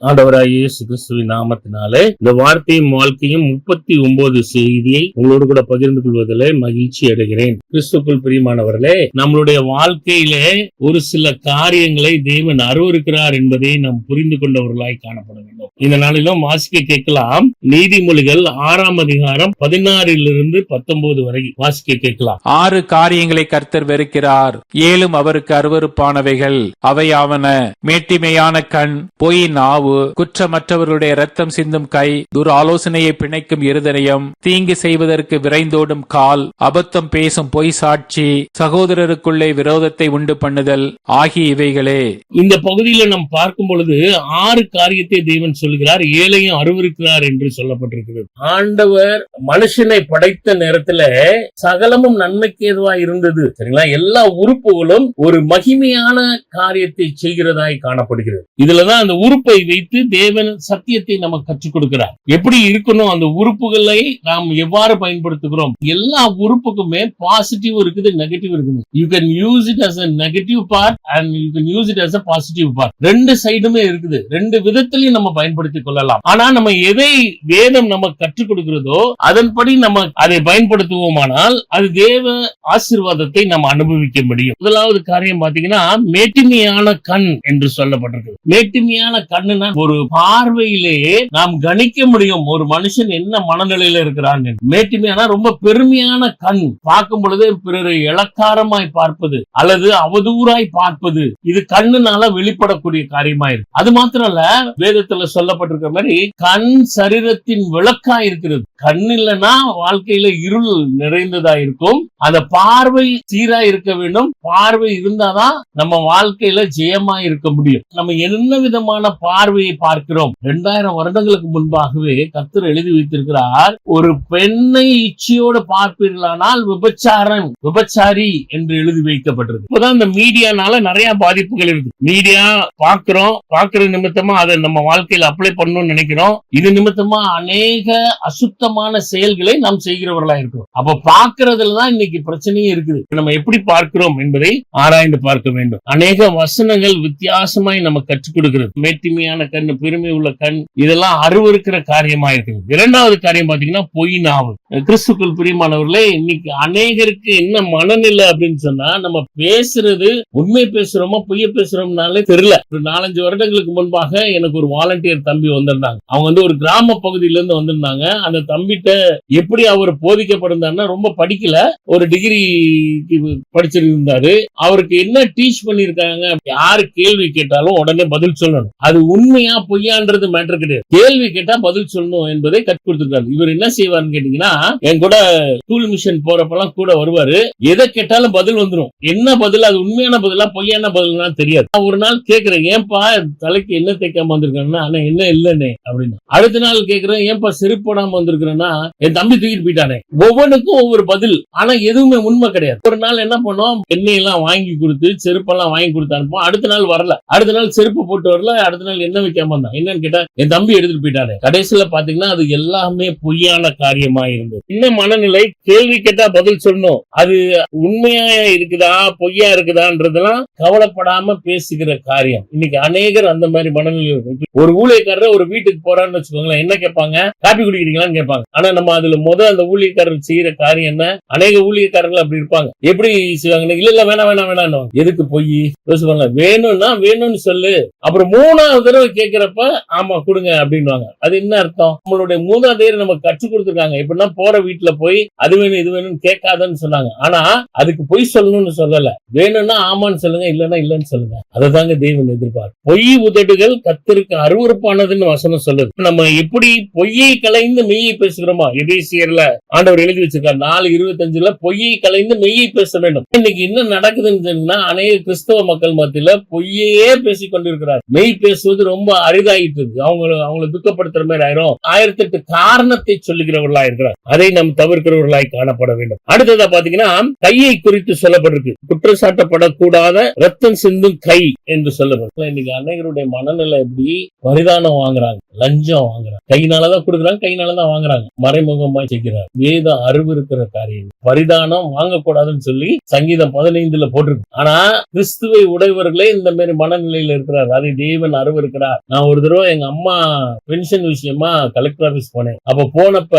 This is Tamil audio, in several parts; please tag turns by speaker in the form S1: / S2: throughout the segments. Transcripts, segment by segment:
S1: ஆண்டவராகிய இயேசு கிறிஸ்துவின் நாமத்தினாலே இந்த வார்த்தையும் வாழ்க்கையும் 39 செய்தியை உங்களோடு கூட பகிர்ந்து கொள்வதிலே மகிழ்ச்சி அடைகிறேன். கிறிஸ்துக்குள் பிரியமானவர்களே, நம்மளுடைய வாழ்க்கையிலே ஒரு சில காரியங்களை தேவன் அருவருக்கிறார் என்பதை நாம் புரிந்து கொண்டவர்களாய் காணப்பட வேண்டும். இந்த நாளிலும் வாசிக்க கேட்கலாம். நீதிமொழிகள் 6ஆம் அதிகாரம் 16 to 19 வரை வாசிக்க கேட்கலாம்.
S2: 6 காரியங்களை கர்த்தர் வெறுக்கிறார், 7 அவருக்கு அருவருப்பானவைகள். அவையாவன: மேட்டிமையான கண், பொய் நாவு, குற்றமற்றவர்களுடைய இரத்தம் சிந்தும் கை, துர் ஆலோசனையை பிணைக்கும் இருதயம், தீங்கு செய்வதற்கு விரைந்தோடும் கால், அபத்தம் பேசும் பொய் சாட்சி, சகோதரருக்குள்ளே விரோதத்தை உண்டு பண்ணுதல் ஆகிய இவைகளே.
S1: இந்த பகுதியில் நாம் பார்க்கும் பொழுது 6 காரியத்தை தேவன் சொல்கிறார், 7ஐயும் அருவருக்கிறார் என்று சொல்லப்பட்டிருக்கிறது. ஆண்டவர் மனுஷனை படைத்த நேரத்துல சகலமும் நன்மைக்கு ஏதுவா இருந்தது. சரிங்களா? எல்லா உறுப்புகளும் ஒரு மகிமையான காரியத்தை செய்கிறதாய் காணப்படுகிறது. இதுலதான் அந்த உறுப்பை வைத்து தேவன் சத்தியத்தை நமக்கு கற்றுக் கொடுக்கிறார். எப்படி இருக்கணும், அந்த உறுப்புகளை நாம் எவ்வாறு பயன்படுத்துகிறோம். எல்லா உறுப்புக்குமே பாசிட்டிவ் இருக்குது, நெகட்டிவ் இருக்குது. You can use it as a negative part and you can use it as a positive part. ரெண்டு சைடுமே இருக்குது. ரெண்டு விதத்திலையும் நம்ம பயன்படுத்திக் கொள்ளலாம். ஆனா நம்ம எதை வேதம் நமக்கு கற்றுக் கொடுக்கிறதோ அதன்படி நம்ம அதை பயன்படுத்துவோமானால் அது தேவ ஆசீர்வாதத்தை நம்ம அனுபவிக்க முடியும். முதலாவது காரியம் பாத்தீங்கன்னா, மேட்டிமையான கண் என்று சொல்லப்பட்டிருக்கு. மேட்டிமையான கண்ணுனா ஒரு பார்வையிலேயே நாம் கணிக்க முடியும் ஒரு மனுஷன் என்ன மனநிலையில இருக்கிறான். மேட்டிமையான ரொம்ப பெருமையான கண், பார்க்கும் பொழுது பிறரை இளக்காரமாய் பார்ப்பது அல்லது அவதூறாய் பார்ப்பது, இது கண்ணுனால வெளிப்படக்கூடிய காரியமா இருக்கு. அது மாத்திரம் இல்ல, வேதத்துல சொல்லப்பட்டிருக்கிற மாதிரி கண் சரீரத்தின் விளக்கா இருக்கிறது. கண் இல்லைன்னா வாழ்க்கையில இருள் நிறைந்ததா இருக்கும். அந்த பார்வை சீரா இருக்க வேண்டும். பார்வை இருந்தாதான் நம்ம வாழ்க்கையில ஜெயமா இருக்க முடியும். நம்ம என்ன விதமான பார்வையை பார்க்கிறோம். 2000 வருடங்களுக்கு முன்பாகவே கர்த்தர் எழுதி வைத்திருக்கிறார், ஒரு பெண்ணை இச்சையோடு பார்ப்பீர்களானால் விபச்சாரி என்று எழுதி வைக்கப்பட்டிருக்கு. இப்பதான் இந்த மீடியானால நிறைய பாதிப்புகள் இருக்கு. மீடியா பார்க்கிற நிமித்தமா அதை நம்ம வாழ்க்கையில அப்ளை பண்ணணும்னு நினைக்கிறோம். இது நிமித்தமா அநேக அசுத்தமான செயல்களை நாம் செய்கிறவர்களா இருக்கிறோம். அப்ப பார்க்கறதுலதான் இன்னைக்கு பிரச்சனையே இருக்குது. நம்ம எப்படி பார்க்கிறோம் என்பதை ஆராய்ந்து பார்க்க வேண்டும். அநேக வசனங்கள் வித்தியாசமாய் நம்ம கற்றுக் கொடுக்கிறது. மேட்டிமையான கண், பெருமை உள்ள கண், இதெல்லாம் அருவருக்கிற காரியமா இருக்குது. இரண்டாவது காரியம் பாத்தீங்கன்னா, பொய் நாவு. கிறிஸ்துக்குள் பிரியமானவர்களே, இன்னைக்கு அநேகருக்கு என்ன மனநிலை அப்படின்னு சொன்னா, நம்ம பேசுறது உண்மை பேசுறோமா பொய்ய பேசுறோம்னாலே தெரியல. ஒரு 4-5 வருடங்களுக்கு முன்பாக எனக்கு ஒரு வாலண்டியர் தம்பி வந்திருந்தாங்க. அவங்க ஒரு கிராம பகுதியில இருந்து வந்திருந்தாங்க. அந்த தம்பிட்ட எப்படி அவர் போதிக்கப்படுறாருன்னா, ரொம்ப படிக்கல, ஒரு டிகிரி படிச்சிருந்தாரு. அவருக்கு என்ன டீச் பண்ணிருக்காங்க, யாரு கேள்வி கேட்டாலும் உடனே பதில் சொல்லணும். அது உண்மையா பொய்யான்றது மேட்டர் கிடையாது. கேள்வி கேட்டா பதில் சொல்லணும் என்பதை கற்றுக் கொடுத்திருக்காரு. இவர் என்ன செய்வார்னு கேட்டீங்கன்னா, என் கூட டூல் மிஷன் போறப்பெல்லாம் கூட வருவாரு. எதை கேட்டாலும் பதில் வந்துடும். என்ன பதில், அது உண்மையான பதிலா பொய்யான பதிலா தெரியாது. ஒரு நாள் கேட்கிறேன், ஏன்பா தலைக்கு என்ன தேய்க்காம வந்திருக்காங்கன்னா, ஆனா என்ன இல்லன்னு அப்படின்னு. அடுத்த நாள் கேட்கிறேன், ஏன்பா செருப்பு போடாம வந்திருக்கிறேன்னா, என் தம்பி தூக்கிட்டு போயிட்டானே. ஒவ்வொன்றுக்கும் ஒவ்வொரு பதில், ஆனா எதுவுமே உண்மை கிடையாது. ஒரு நாள் என்ன பண்ணோம், எண்ணெய் எல்லாம் வாங்கி கொடுத்து செருப்பெல்லாம் வாங்கி கொடுத்து அனுப்போம். அடுத்த நாள் வரல, அடுத்த நாள் செருப்பு போட்டு வரல, அடுத்த நாள் என்ன வைக்காம வந்தான். என்னன்னு கேட்டா, என் தம்பி எடுத்துட்டு போயிட்டானே. கடைசியில பாத்தீங்கன்னா அது எல்லாமே பொய்யான காரியமா இருந்தது. என்ன மனநிலை, கேள்வி கேட்டா பதில் சொல்லணும். அது உண்மையா இருக்குதா பொய்யா இருக்குதான்றதெல்லாம் கவலைப்படாம பேசுகிற காரியம். இன்னைக்கு அநேகர் அந்த மாதிரி மனநிலை இருக்கு. ஒரு ஊழியக்காரர் ஒரு வீட்டுக்கு போறான்னு வச்சுக்கோங்களேன், என்ன கேட்பாங்க, காப்பி குடிக்கிறீங்களான்னு கேட்பாங்க. ஆனா நம்ம அதுல அந்த ஊழியக்காரர் செய்யற காரியம் என்ன, அநேக ஊழியக்காரர்கள் அப்படி இருப்பாங்க. எப்படி செய்வாங்க, இல்ல வேணாம் எதுக்கு பொய் யோசிப்பாங்க. வேணும்னா வேணும்னு சொல்லு. அப்புறம் 3வது தடவை கேட்கிறப்ப ஆமா கொடுங்க அப்படின்வாங்க. அது என்ன அர்த்தம், நம்மளுடைய மூதாதையர் நமக்கு கற்றுக் கொடுத்துருக்காங்க. எப்படின்னா, போற வீட்டுல போய் அது வேணும் இது வேணும்னு கேட்காதன்னு சொன்னாங்க. ஆனா அதுக்கு பொய் சொல்லணும்னு சொல்லல. வேணும்னா ஆமான்னு சொல்லுங்க, இல்லன்னா இல்லன்னு சொல்லுங்க. அததாங்க தேவன் எதிர்பார்ப்பு. பொய் உதடுகள் கர்த்தருக்கு அருவருப்பானதுன்னு வசனம் சொல்லுது. நம்ம எப்படி பொய்யை கலைந்து மெய்யை பேசுகிறோமா, எபேசியர்ல ஆண்டவர் எழுதி வச்சிருக்காரு 4:25 பொய்யை கலைந்து மெய்யை பேச வேண்டும். இன்னைக்கு என்ன நடக்குதுன்னு சொன்னா, அநேக கிறிஸ்தவ மக்கள் மத்தியில பொய்யே பேசிக் கொண்டிருக்கிறார். மெய் பேசுவது ரொம்ப அரிதாயிட்டு இருக்கு. அவங்களை துக்கப்படுத்துற மாதிரி ஆயிரும். 1008 காரணத்தை சொல்லுகிறவர்களா இருக்கிறார். அதை நாம் தவிர்க்கிறவர்களாய் காணப்பட வேண்டும். அடுத்ததா பாத்தீங்கன்னா, கையை குறித்து சொல்லப்பட்டிருக்கு. குற்றச்சாட்டப்படக்கூடாத ரத்தம் சிந்தும் கை என்று சொல்லப்படும். இன்னைக்கு அநேகருடைய மனநிலை எப்படி, பரிதானம் வாங்குறாங்க, லஞ்சம் வாங்குறாங்க, கையினாலதான் கொடுக்குறாங்க, கையினாலதான் வாங்குறாங்க, மறைமுகமாய் செய்கிறாங்க. வேதம் அருவருக்கிற காரியம். பரிதானம் வாங்கக்கூடாதுன்னு சொல்லி சங்கீதம் 15 போட்டிருக்கு. ஆனா கிறிஸ்துவை உடையவர்களே இந்த மாதிரி மனநிலையில இருக்கிறார். அதை தேவன் அருவருக்கிறார். நான் ஒரு தடவை எங்க அம்மா பென்ஷன் விஷயமா கலெக்டர் ஆபீஸ் போனேன். அப்ப போனப்ப,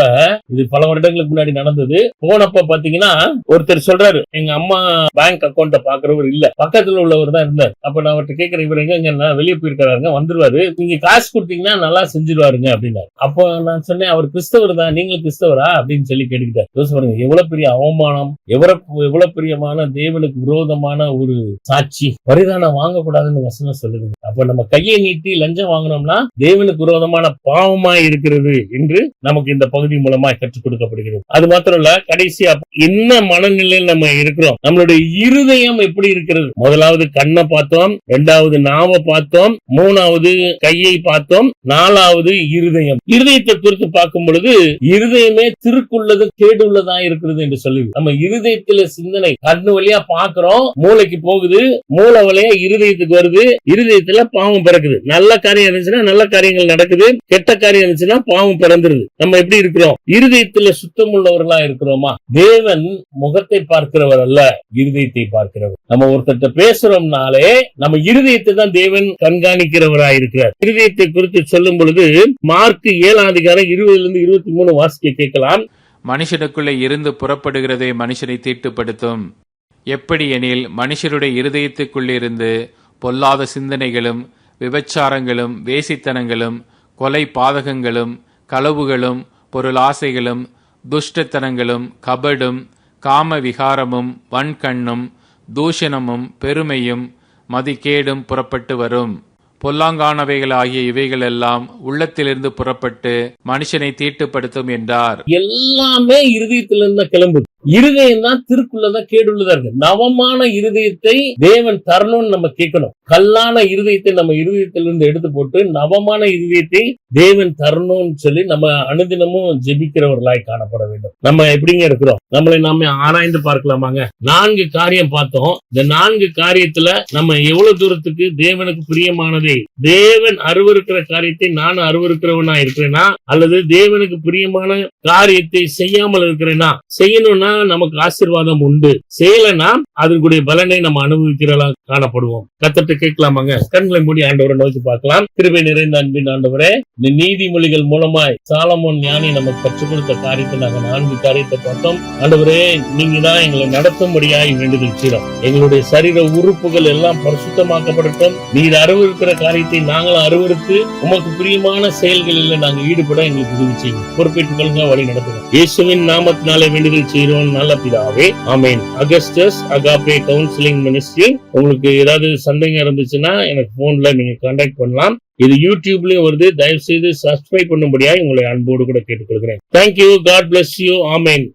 S1: இது பல வருடங்களுக்கு முன்னாடி நடந்தது, போனப்ப பாத்தீங்கன்னா ஒருத்தர் சொல்றாரு, எங்க அம்மா பேங்க் அக்கௌண்ட பாக்குறவர் இல்ல, பக்கத்துல உள்ளவர் தான் இருந்தார். அப்ப நான் அவர்கிட்ட கேட்கிறேன், இவர் எங்க வெளியே போயிருக்காருங்க, வந்துருவாரு, நீங்க காசு கொடுத்தீங்கன்னா நல்லா செஞ்சிருவாருங்க அப்படின்னாரு. அப்போ நான் சொன்னேன், அவர் கிறிஸ்தவர் தான், நீங்களும் கிறிஸ்தவரா அப்படின்னு சொல்லி கேட்டுக்கிட்டார். யோசிச்சு பாருங்க, எவ்வளவு பெரிய அவமானம், எவ்வளவு பிரியமான தேவனுக்கு விரோதமான ஒரு சாட்சி. பரிதானம் வாங்கக்கூடாதுன்னு வசனம் சொல்லுது. அப்ப நம்ம கையை நீட்டி லஞ்சம் வாங்கினோம்னா தேவனுக்கு விரோதமான பாவமா இருக்கிறது என்று நமக்கு இந்த பகுதி மூலமா கற்றுக் கொடுக்கப்படுகிறது. அது மாத்திரம் இல்ல, கடைசியா என்ன மனநிலையில் நம்ம இருக்கிறோம், நம்மளுடைய இருதயம் எப்படி இருக்கிறது. முதலாவது கண்ணை பார்த்தோம், இரண்டாவது நாவை பார்த்தோம், மூணாவது கையை பார்த்தோம், நாலாவது இருதயம். இருதயத்தை குறித்து பார்க்கும் பொழுது இருதயமே திருக்குள்ளது கேடுள்ளதா இருக்கிறது என்று சொல்லுது. நம்ம இருதயத்துல சிந்தனை கண்ணு வழியா பாக்குறோம், மூளைக்கு போகுது, மூளை வழியா இருதயத்துக்கு வருது, இருதயத்துல பாவம் பிறக்குது. நல்ல காரியம் இருந்துச்சுன்னா நல்ல காரியங்கள் நடக்குது, கெட்ட காரியம் இருந்துச்சுன்னா பாவம் பிறந்துருது. நம்ம எப்படி இருக்கிறோம், இருதயத்துல சுத்தம் உள்ளவர்களா இருக்கிறோமா? தேவன் முகத்தை பார்க்கிறவர் அல்ல, இருதயத்தை பார்க்கிறவர். நம்ம ஒருத்தர் பேசுறோம்னாலே நம்ம இருதயத்தை தான் தேவன் கண்காணிக்கிறவராய் இருக்கிறார். இருதயத்தை குறித்து சொல்லும் பொழுது மார்க் 7:20-23 வாசிக்க கேட்கலாம்.
S2: மனுஷனுக்குள்ளே இருந்து புறப்படுகிறதே மனுஷனை தீட்டுப்படுத்தும். எப்படி எனில், மனுஷருடைய இருதயத்துக்குள்ளிருந்து பொல்லாத சிந்தனைகளும், விபச்சாரங்களும், வேசித்தனங்களும், கொலை பாதகங்களும், களவுகளும், பொருளாசைகளும், துஷ்டத்தனங்களும், கபடும், காம விகாரமும், வன்கண்ணும், தூஷணமும், பெருமையும், மதிகேடும் புறப்பட்டு வரும். பொல்லாங்கானவைகளாகிய இவைகளெல்லாம் உள்ளத்திலிருந்து புறப்பட்டு மனுஷனை தீட்டுப்படுத்தும் என்றார்.
S1: எல்லாமே இருதயத்திலிருந்து கிளம்புது. இருதயம் தான் திருக்குள்ளதான் கேடுள்ளதா இருக்கு. நவமான இருதயத்தை தேவன் தரணும்னு நம்ம கேட்கணும். கல்லான இருதயத்தை நம்ம இருதயத்திலிருந்து எடுத்து போட்டு நவமான இருதயத்தை தேவன் தரணும்னு சொல்லி நம்ம அனுதினமும் ஜெபிக்கிறவர்களாய் காணப்பட வேண்டும். நம்ம எப்படிங்க இருக்கிறோம், நம்மளை நாம ஆராய்ந்து பார்க்கலாமாங்க. 4 காரியம் பார்த்தோம். இந்த 4 காரியத்துல நம்ம எவ்வளவு தூரத்துக்கு தேவனுக்கு பிரியமானதே, தேவன் அருவருக்கிற காரியத்தை நான் அருவருக்கிறவனா இருக்கிறேனா, அல்லது தேவனுக்கு பிரியமான காரியத்தை செய்யாமல் இருக்கிறேனா? செய்யணும்னா நமக்கு ஆசீர்வாதம் உண்டு, செய்யலனா அதற்குடைய பலனை நம்ம அனுபவிக்கிறதா காணப்படுவோம். கர்த்தர்ட்ட கேட்கலாமாங்க. கண்களை மூடி ஆண்டவரை நோக்கி பார்க்கலாம். கிருபை நிறைந்த அன்பின் ஆண்டவரே, இந்த நீதிமொழிகள் மூலமாய் சாலமோன் ஞானி நமக்கு கற்றுக் கொடுத்த காரியத்தை நாங்க 4 காரியத்தை பார்த்தோம். ஆண்டவரே, நீங்க தான் எங்களை நடத்தும்படியாய் வேண்டுதல் செய்றோம். எங்களுடைய சரீர உறுப்புகள் எல்லாம் பரிசுத்தமாக்கப்படட்டும். நீர் அருவருக்கிற காரியத்தை நாங்களும் அருவருத்து உமக்கு பிரியமான செயல்களில் நாங்கள் ஈடுபட எங்களுக்கு உதவி செய்யும். பொறுப்பேற்றுக் கொள்ளுங்க, வழி நடத்துங்க. இயேசுவின் நாமத்தினாலே வேண்டுதல் செய்கிறோம் நல்ல பிதாவே, amen. Augustus agape counselling ministry. உங்களுக்கு ஏதாவது சந்தேகம் இருந்துச்சுன்னா எனக்கு போன்ல நீங்க கான்டாக்ட் பண்ணலாம். இது யூடியூப்லயும் வருது. தயவு செய்து சப்ஸ்கிரைப் பண்ணும்படியா உங்களை அன்போடு கூட கேட்டுக்கொள்கிறேன். Thank you. God bless you. Amen.